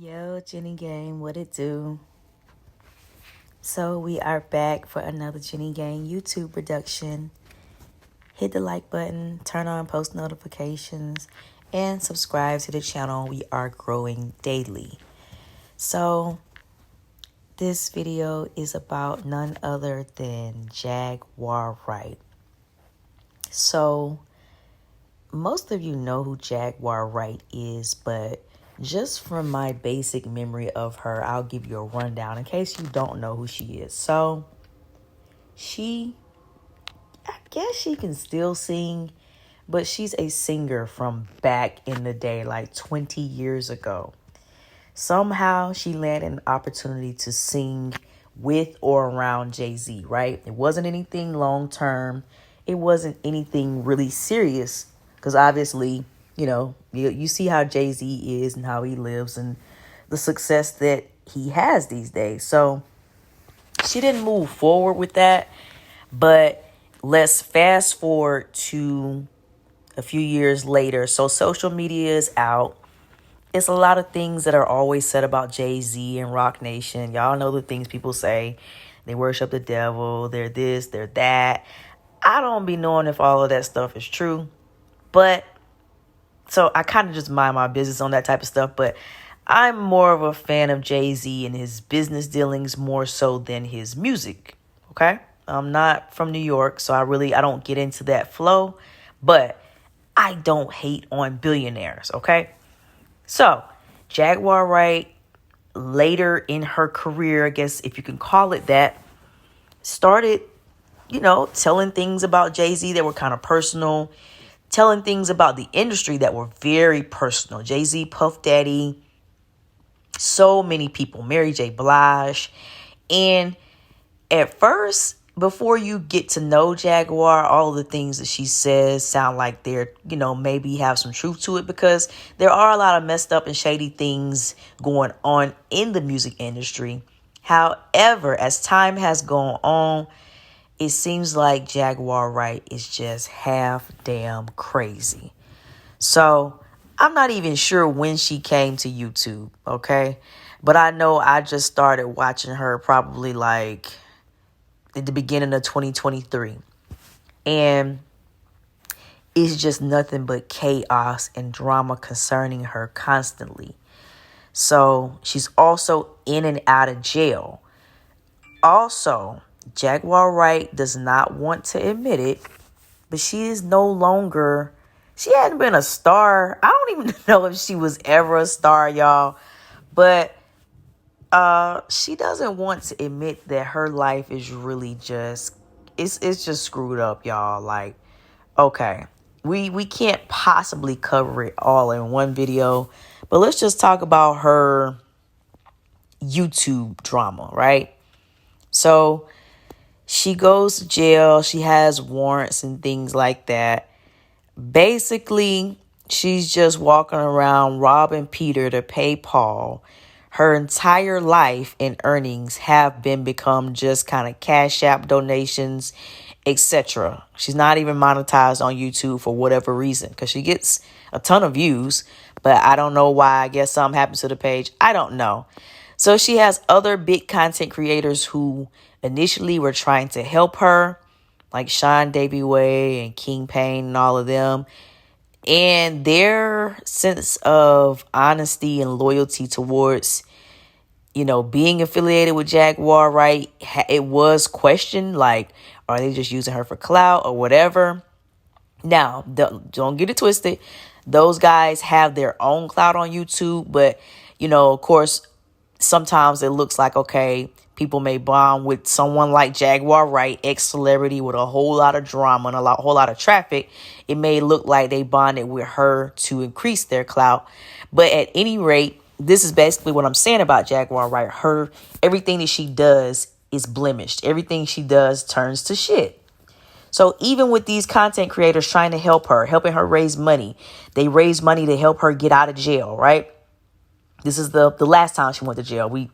Yo, Jenny Gang, what it do? So we are back for another Jenny Gang YouTube production. Hit the like button, turn on post notifications, and subscribe to the channel. We are growing daily. So this video is about none other than Jaguar Wright. So most of you know who Jaguar Wright is, but just from my basic memory of her, I'll give you a rundown in case you don't know who she is. So I guess she can still sing, but she's a singer from back in the day, like 20 years ago. Somehow she landed an opportunity to sing with or around Jay-Z, right? It wasn't anything long term. It wasn't anything really serious because obviously, you see how Jay-Z is and how he lives and the success that he has these days. So she didn't move forward with that. But let's fast forward to a few years later. So social media is out. It's a lot of things that are always said about Jay-Z and Rock Nation. Y'all know the things people say. They worship the devil. They're this, they're that. I don't be knowing if all of that stuff is true. But so I kind of just mind my business on that type of stuff. But I'm more of a fan of Jay-Z and his business dealings more so than his music. Okay? I'm not from New York, so I don't get into that flow. But I don't hate on billionaires, okay? So, Jaguar Wright, later in her career, I guess if you can call it that, started, telling things about Jay-Z that were kind of personal, telling things about the industry that were very personal. Jay-Z, Puff Daddy, so many people, Mary J. Blige. And at first, before you get to know Jaguar, all of the things that she says sound like they're, maybe have some truth to it because there are a lot of messed up and shady things going on in the music industry. However, as time has gone on, it seems like Jaguar Wright is just half damn crazy. So I'm not even sure when she came to YouTube, okay? But I know I just started watching her probably like at the beginning of 2023. And it's just nothing but chaos and drama concerning her constantly. So she's also in and out of jail. Also, Jaguar Wright does not want to admit it, but she is no longer, she hadn't been a star. I don't even know if she was ever a star, y'all. But she doesn't want to admit that her life is really just it's just screwed up, y'all. Like, okay, we can't possibly cover it all in one video, but let's just talk about her YouTube drama, right? So she goes to jail, she has warrants and things like that. Basically, she's just walking around robbing Peter to pay Paul. Her entire life and earnings have become just kind of Cash App donations, etc. She's not even monetized on YouTube for whatever reason because she gets a ton of views, but I don't know why. I guess something happened to the page. I don't know. So she has other big content creators who initially were trying to help her, like Sean Davy Way and King Payne and all of them. And their sense of honesty and loyalty towards, being affiliated with Jaguar Wright, it was questioned. Like, are they just using her for clout or whatever? Now, don't get it twisted. Those guys have their own clout on YouTube. But, of course, sometimes it looks like, okay, people may bond with someone like Jaguar Wright, ex-celebrity with a whole lot of drama and whole lot of traffic. It may look like they bonded with her to increase their clout. But at any rate, this is basically what I'm saying about Jaguar Wright. Everything that she does is blemished. Everything she does turns to shit. So even with these content creators trying to help her, helping her raise money, they raise money to help her get out of jail, right? This is the last time she went to jail. We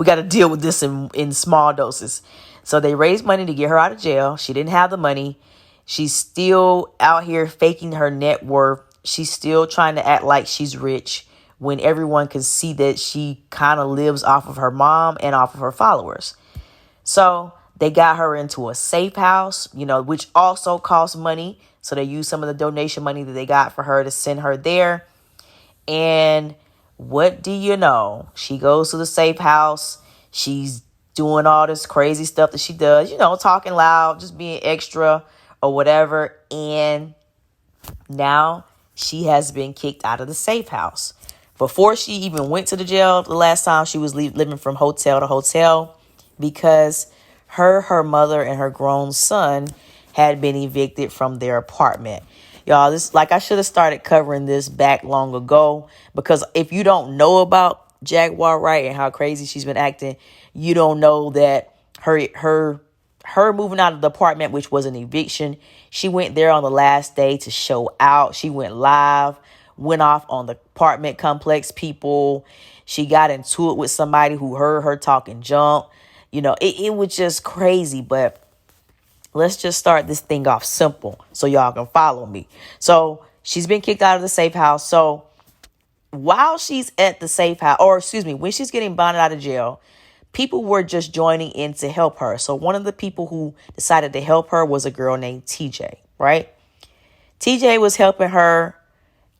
got to deal with this in small doses. So they raised money to get her out of jail. She didn't have the money. She's still out here faking her net worth. She's still trying to act like she's rich when everyone can see that she kind of lives off of her mom and off of her followers. So they got her into a safe house, which also costs money. So they used some of the donation money that they got for her to send her there. And what do you know? She goes to the safe house. She's doing all this crazy stuff that she does, talking loud, just being extra or whatever. And now she has been kicked out of the safe house. Before she even went to the jail, the last time she was living from hotel to hotel because her mother and her grown son had been evicted from their apartment. Y'all, I should have started covering this back long ago, because if you don't know about Jaguar Wright and how crazy she's been acting, you don't know that her moving out of the apartment, which was an eviction, she went there on the last day to show out. She went live, went off on the apartment complex people. She got into it with somebody who heard her talking junk. It was just crazy. But let's just start this thing off simple so y'all can follow me. So she's been kicked out of the safe house. So while she's at the safe house, when she's getting bonded out of jail, people were just joining in to help her. So one of the people who decided to help her was a girl named TJ, right? TJ was helping her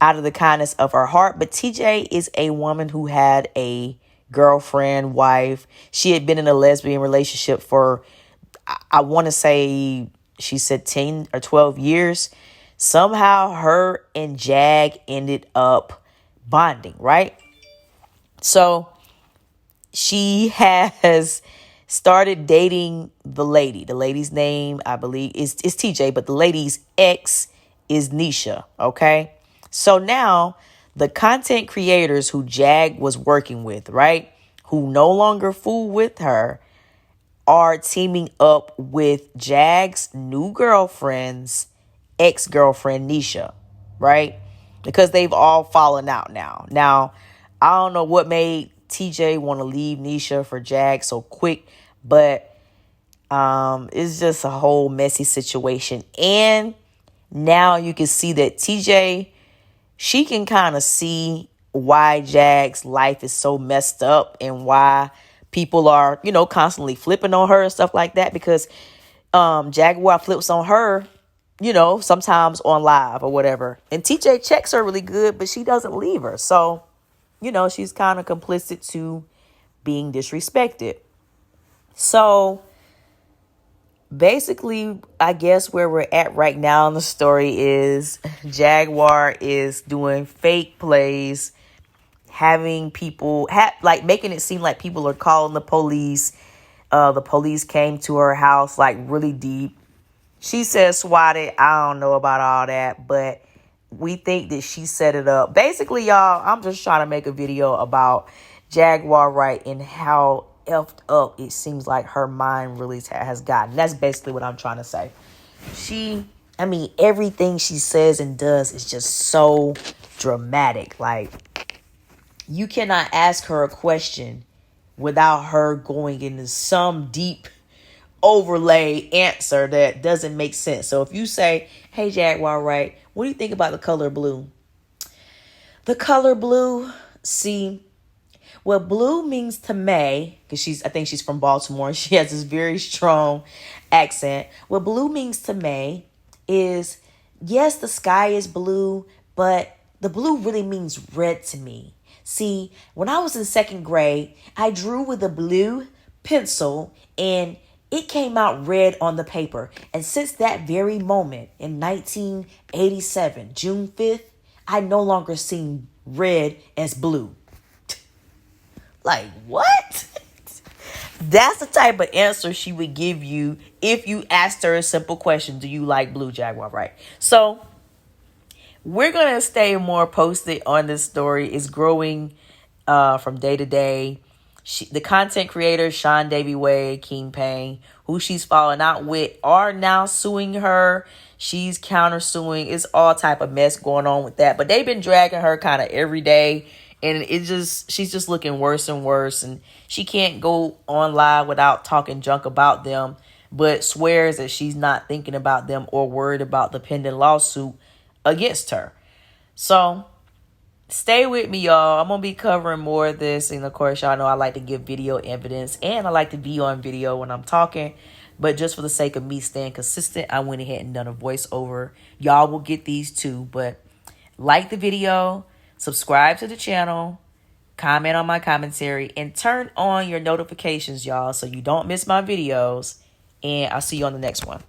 out of the kindness of her heart. But TJ is a woman who had a girlfriend, wife. She had been in a lesbian relationship for, I want to say, she said 10 or 12 years. Somehow her and Jag ended up bonding, right? So she has started dating the lady. The lady's name, I believe, is TJ, but the lady's ex is Nisha, okay? So now the content creators who Jag was working with, right, who no longer fool with her, are teaming up with Jag's new girlfriend's ex-girlfriend, Nisha, right? Because they've all fallen out now. Now, I don't know what made TJ want to leave Nisha for Jag so quick, but it's just a whole messy situation. And now you can see that TJ, she can kind of see why Jag's life is so messed up and why people are, constantly flipping on her and stuff like that, because Jaguar flips on her, sometimes on live or whatever. And TJ checks her really good, but she doesn't leave her. So, she's kind of complicit to being disrespected. So basically, I guess where we're at right now in the story is Jaguar is doing fake plays, having people making it seem like people are calling the police. The police came to her house really deep. She says swatted. I don't know about all that, but we think that she set it up. Basically, y'all, I'm just trying to make a video about Jaguar Wright and how effed up it seems like her mind really has gotten. That's basically what I'm trying to say. Everything she says and does is just so dramatic. You cannot ask her a question without her going into some deep overlay answer that doesn't make sense. So if you say, hey, Jaguar Wright, what do you think about the color blue? The color blue, see, what blue means to May, because I think she's from Baltimore. She has this very strong accent. What blue means to May is, yes, the sky is blue, but the blue really means red to me. See, when I was in second grade, I drew with a blue pencil and it came out red on the paper. And since that very moment in 1987, June 5th, I no longer seen red as blue. What? That's the type of answer she would give you if you asked her a simple question. Do you like blue, Jaguar Wright? So we're going to stay more posted on this story. It's growing from day to day. The content creators, Sean Davy Wade, King Payne, who she's falling out with, are now suing her. She's countersuing. It's all type of mess going on with that. But they've been dragging her kind of every day. And she's just looking worse and worse. And she can't go on live without talking junk about them, but swears that she's not thinking about them or worried about the pending lawsuit against her. So stay with me, y'all. I'm going to be covering more of this. And of course, y'all know I like to give video evidence and I like to be on video when I'm talking. But just for the sake of me staying consistent, I went ahead and done a voiceover. Y'all will get these too. But like the video, subscribe to the channel, comment on my commentary, and turn on your notifications, y'all, so you don't miss my videos. And I'll see you on the next one.